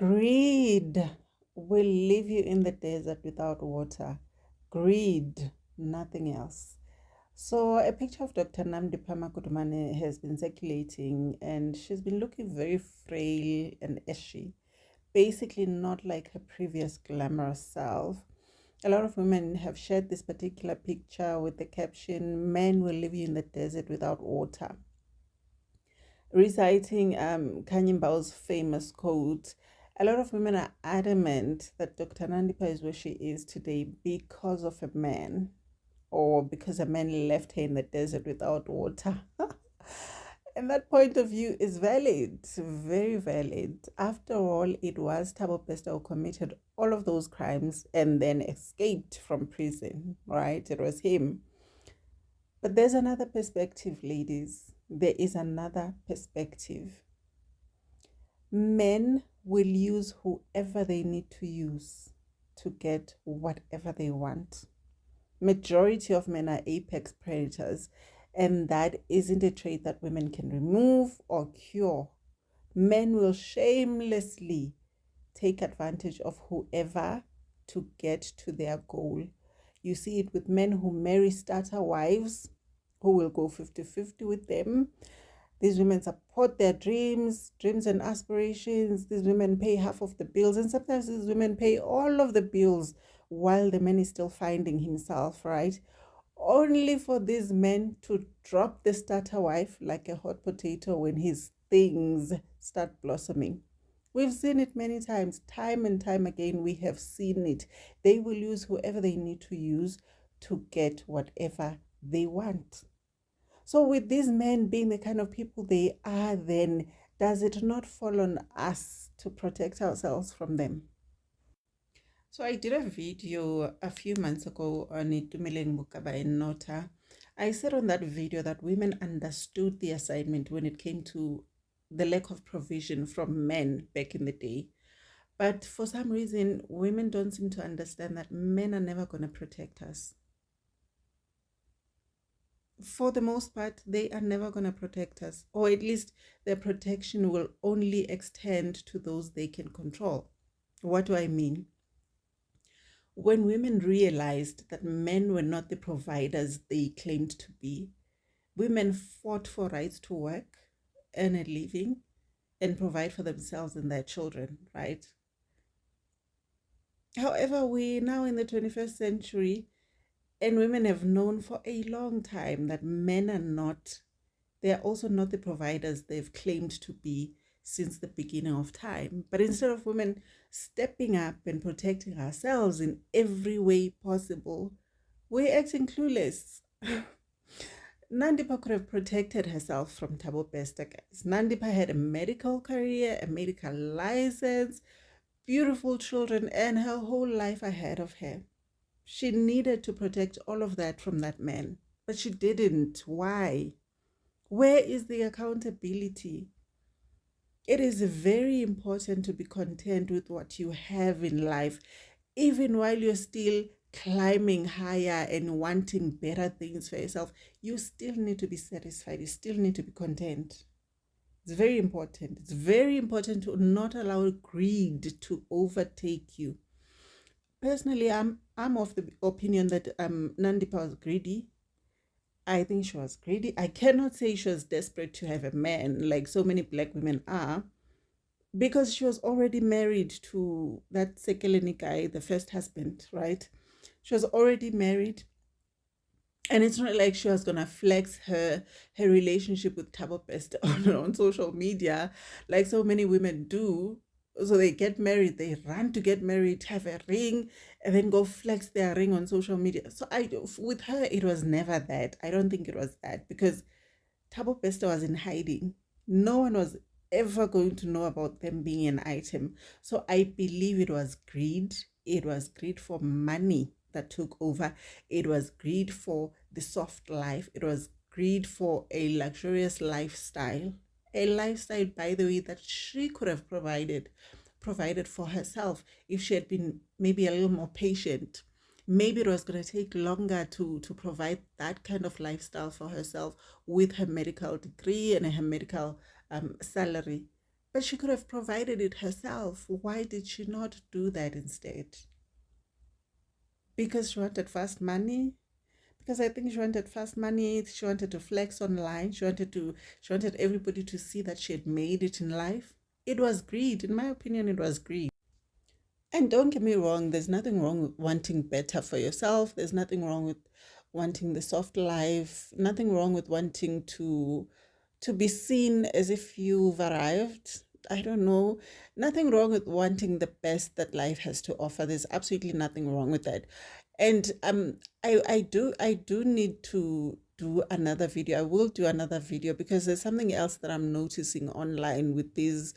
Greed will leave you in the desert without water. Greed, nothing else. So, a picture of Dr. Namdi Pamakudumane has been circulating, and she's been looking very frail and ashy, basically not like her previous glamorous self. A lot of women have shared this particular picture with the caption, "Men will leave you in the desert without water," reciting Kanye Mbao's famous quote. A lot of women are adamant that Dr. Nandipa is where she is today because of a man, or because a man left her in the desert without water. And that point of view is valid, very valid. After all, it was Thabo Bester who committed all of those crimes and then escaped from prison, right? It was him. But there's another perspective, ladies. There is another perspective. Men will use whoever they need to use to get whatever they want. Majority of men are apex predators, and that isn't a trait that women can remove or cure. Men will shamelessly take advantage of whoever to get to their goal. You see it with men who marry starter wives, who will go 50-50 with them. These women support their dreams and aspirations. These women pay half of the bills, and sometimes these women pay all of the bills while the man is still finding himself, right? Only for these men to drop the starter wife like a hot potato when his things start blossoming. We've seen it many times, time and time again. We have seen it. They will use whoever they need to use to get whatever they want. So, with these men being the kind of people they are, then does it not fall on us to protect ourselves from them? So, I did a video a few months ago on Itumeleng Mukaba in Nota. I said on that video that women understood the assignment when it came to the lack of provision from men back in the day. But for some reason, women don't seem to understand that men are never going to protect us. For the most part, they are never going to protect us, or at least their protection will only extend to those they can control. What do I mean? When women realized that men were not the providers they claimed to be, women fought for rights to work, earn a living, and provide for themselves and their children, right? However, we're now in the 21st century, and women have known for a long time that men are not, they are also not the providers they've claimed to be since the beginning of time. But instead of women stepping up and protecting ourselves in every way possible, we're acting clueless. Nandipa could have protected herself from Thabo Bester, guys. Nandipa had a medical career, a medical license, beautiful children, and her whole life ahead of her. She needed to protect all of that from that man, but she didn't. Why? Where is the accountability? It is very important to be content with what you have in life, even while you're still climbing higher and wanting better things for yourself. You still need to be satisfied. You still need to be content. It's very important. It's very important to not allow greed to overtake you. Personally, I'm of the opinion that Nandipa was greedy. I think she was greedy. I cannot say she was desperate to have a man like so many black women are, because she was already married to that Sekeleni guy, the first husband, right? She was already married. And it's not like she was gonna flex her relationship with Thabo Bester on social media like so many women do. So they get married, they run to get married, have a ring, and then go flex their ring on social media. So with her, it was never that. I don't think it was that, because Thabo Bester was in hiding. No one was ever going to know about them being an item. So I believe it was greed. It was greed for money that took over. It was greed for the soft life. It was greed for a luxurious lifestyle. A lifestyle, by the way, that she could have provided for herself if she had been maybe a little more patient. Maybe it was going to take longer to provide that kind of lifestyle for herself with her medical degree and her medical salary. But she could have provided it herself. Why did she not do that instead? Because she wanted fast money? Because I think she wanted fast money. She wanted to flex online. She wanted everybody to see that she had made it in life. It was greed. In my opinion, it was greed. And don't get me wrong, there's nothing wrong with wanting better for yourself. There's nothing wrong with wanting the soft life. Nothing wrong with wanting to be seen as if you've arrived. I don't know. Nothing wrong with wanting the best that life has to offer. There's absolutely nothing wrong with that. And I do need to do another video. I will do another video because there's something else that I'm noticing online with these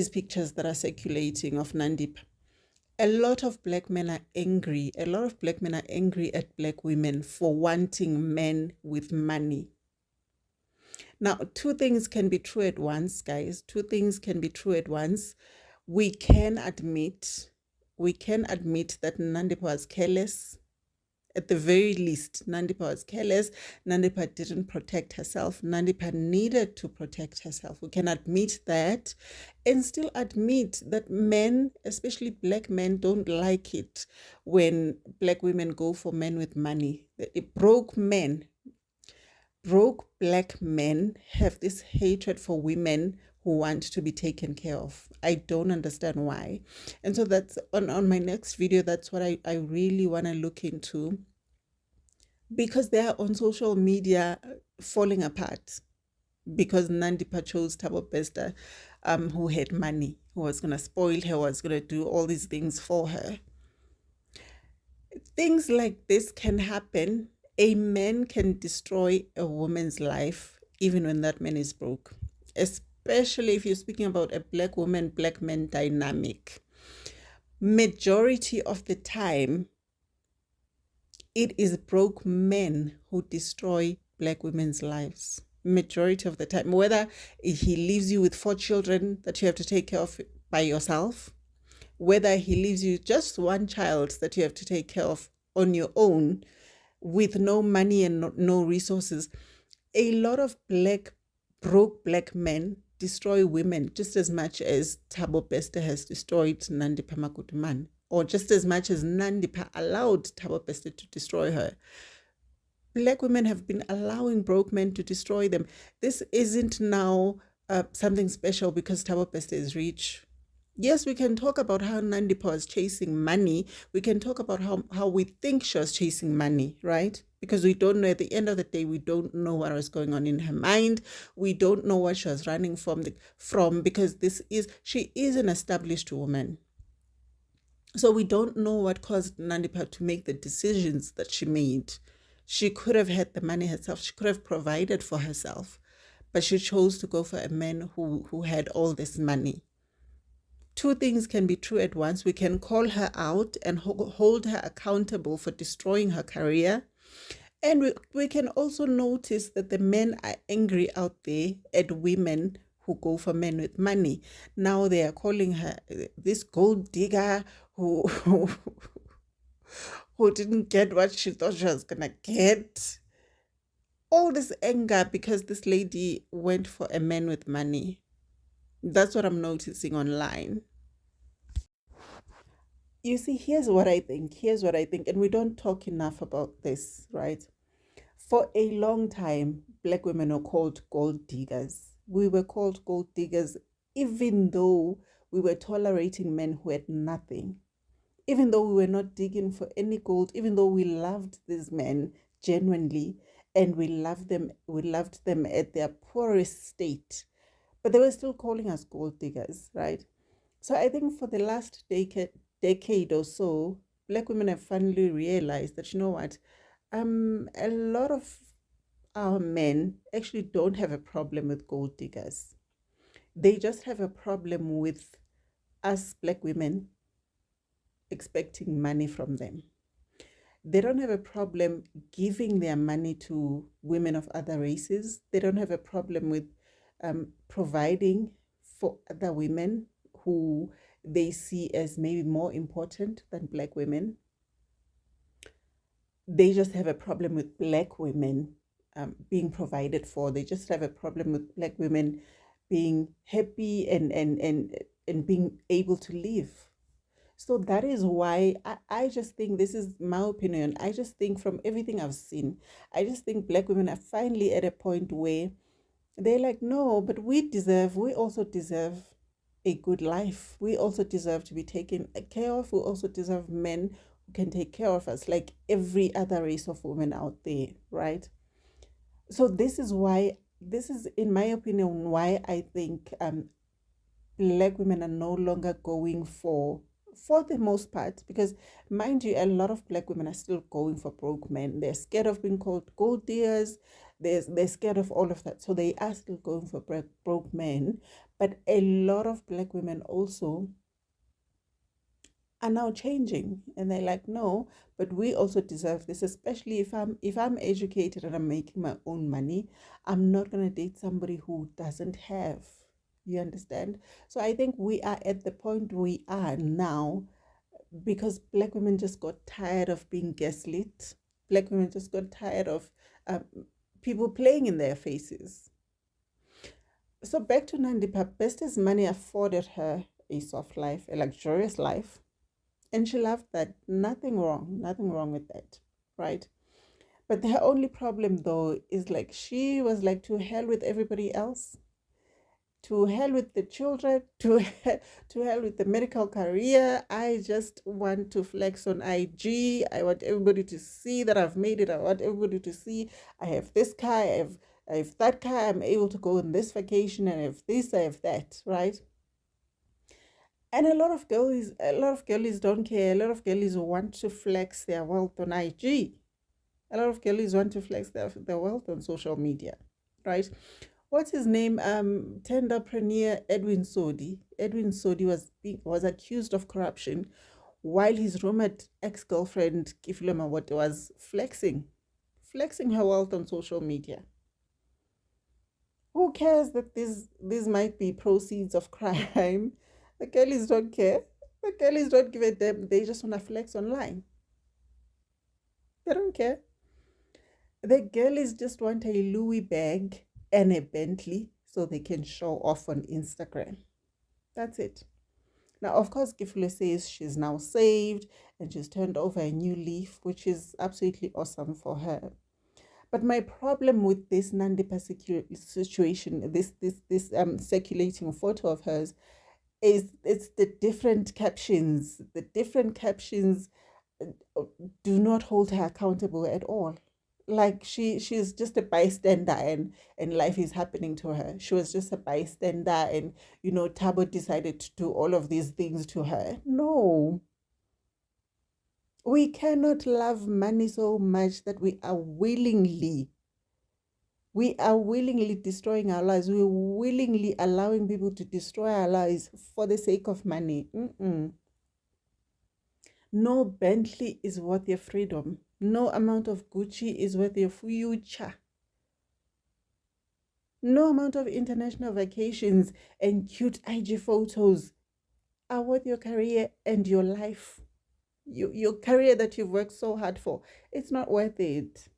pictures that are circulating of Nandip. A lot of black men are angry. A lot of black men are angry at black women for wanting men with money. Now, two things can be true at once, guys. Two things can be true at once. We can admit, that Nandip was careless. At the very least, Nandipa was careless. Nandipa didn't protect herself. Nandipa needed to protect herself. We can admit that and still admit that men, especially black men, don't like it when black women go for men with money. Broke black men have this hatred for women who want to be taken care of. I don't understand why. And so that's on my next video, that's what I really want to look into, because they are on social media falling apart because Nandipa chose Thabo Bester, who had money, who was going to spoil her, was going to do all these things for her. Things like this can happen. A man can destroy a woman's life even when that man is broke, especially if you're speaking about a black woman, black man dynamic. Majority of the time, it is broke men who destroy black women's lives. Majority of the time, whether he leaves you with 4 children that you have to take care of by yourself, whether he leaves you just one child that you have to take care of on your own with no money and no resources. A lot of broke black men destroy women just as much as Thabo Bester has destroyed Nandipa Makutuman, or just as much as Nandipa allowed Thabo Bester to destroy her. Black women have been allowing broke men to destroy them. This isn't now something special because Thabo Bester is rich. Yes, we can talk about how Nandipa was chasing money. We can talk about how we think she was chasing money, right? Because we don't know, at the end of the day, we don't know what was going on in her mind. We don't know what she was running from because she is an established woman. So we don't know what caused Nandipa to make the decisions that she made. She could have had the money herself. She could have provided for herself. But she chose to go for a man who had all this money. Two things can be true at once. We can call her out and hold her accountable for destroying her career. And we can also notice that the men are angry out there at women who go for men with money. Now they are calling her this gold digger who didn't get what she thought she was going to get. All this anger because this lady went for a man with money. That's what I'm noticing online. You see, here's what I think. And we don't talk enough about this, right? For a long time, black women were called gold diggers. We were called gold diggers even though we were tolerating men who had nothing. Even though we were not digging for any gold, even though we loved these men genuinely and we loved them at their poorest state, but they were still calling us gold diggers, right? So I think for the last decade or so, black women have finally realized that, you know what, a lot of our men actually don't have a problem with gold diggers. They just have a problem with us black women expecting money from them. They don't have a problem giving their money to women of other races. They don't have a problem with providing for other women who they see as maybe more important than black women. They just have a problem with black women being provided for. They just have a problem with black women being happy and being able to live. So that is why I just think, this is my opinion, I just think from everything I've seen, I just think Black women are finally at a point where they're like, no, but we also deserve a good life. We also deserve to be taken care of. We also deserve men who can take care of us, like every other race of women out there, right? So this is, in my opinion, why I think Black women are no longer going for the most part, because mind you, a lot of Black women are still going for broke men. They're scared of being called gold diggers. They're scared of all of that. So they are still going for broke men. But a lot of Black women also are now changing, and they're like, no, but we also deserve this, especially if I'm educated and I'm making my own money. I'm not going to date somebody who doesn't have. You understand? So I think we are at the point we are now because Black women just got tired of being gaslit. Black women just got tired of um, people playing in their faces. So back to Nandipa, best as money afforded her a soft life, a luxurious life, and she loved that. Nothing wrong with that, right? But her only problem though is like she was like, to hell with everybody else, to hell with the children, to hell with the medical career. I just want to flex on IG. I want everybody to see that I've made it. I want everybody to see I have this car, I have that car, I'm able to go on this vacation, and I have this, I have that, right? And a lot of girlies don't care. A lot of girlies want to flex their wealth on IG. A lot of girlies want to flex their wealth on social media, right? What's his name? Tenderpreneur Edwin Sodi. Edwin Sodi was accused of corruption while his rumored ex-girlfriend Kifilema was flexing her wealth on social media. Who cares that these might be proceeds of crime? The girlies don't care. The girlies don't give a damn. They just want to flex online. They don't care. The girlies just want a Louis bag and a Bentley so they can show off on Instagram. That's it. Now, of course, Gifule says she's now saved and she's turned over a new leaf, which is absolutely awesome for her. But my problem with this Nandipa situation, this circulating photo of hers, is it's the different captions. The different captions do not hold her accountable at all. Like she's just a bystander, and life is happening to her. She was just a bystander, and Tabo decided to do all of these things to her. No, we cannot love money so much that we are willingly destroying our lives. We're willingly allowing people to destroy our lives for the sake of money. No Bentley is worth your freedom. No amount of Gucci is worth your future. No amount of international vacations and cute IG photos are worth your career and your life. Your career that you've worked so hard for. It's not worth it.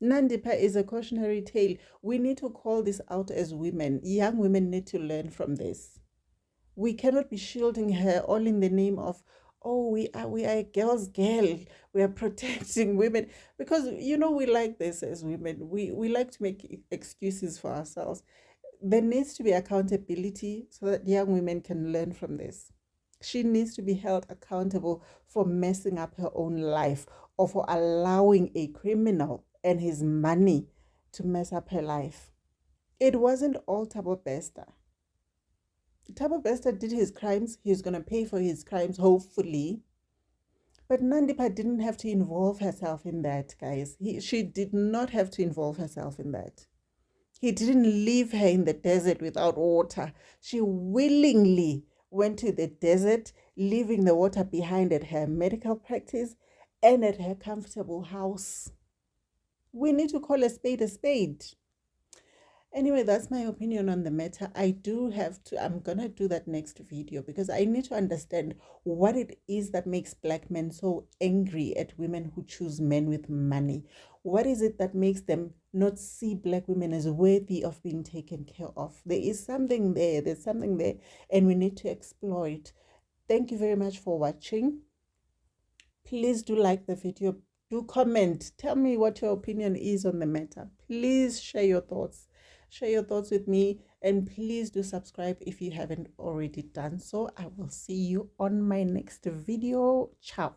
Nandipa is a cautionary tale. We need to call this out as women. Young women need to learn from this. We cannot be shielding her all in the name of, oh, we are a girl's girl. We are protecting women. Because, we like this as women. We like to make excuses for ourselves. There needs to be accountability so that young women can learn from this. She needs to be held accountable for messing up her own life or for allowing a criminal and his money to mess up her life. It wasn't all Thabo Bester. Thabo Bester did his crimes. He's going to pay for his crimes, hopefully. But Nandipa didn't have to involve herself in that, guys. She did not have to involve herself in that. He didn't leave her in the desert without water. She willingly went to the desert, leaving the water behind at her medical practice and at her comfortable house. We need to call a spade a spade. Anyway, that's my opinion on the matter. I'm gonna do that next video because I need to understand what it is that makes black men so angry at women who choose men with money. What is it that makes them not see black women as worthy of being taken care of? There is something there, and we need to explore it. Thank you very much for watching. Please do like the video, do comment, tell me what your opinion is on the matter. Please share your thoughts. Share your thoughts with me, and please do subscribe if you haven't already done so. I will see you on my next video. Ciao.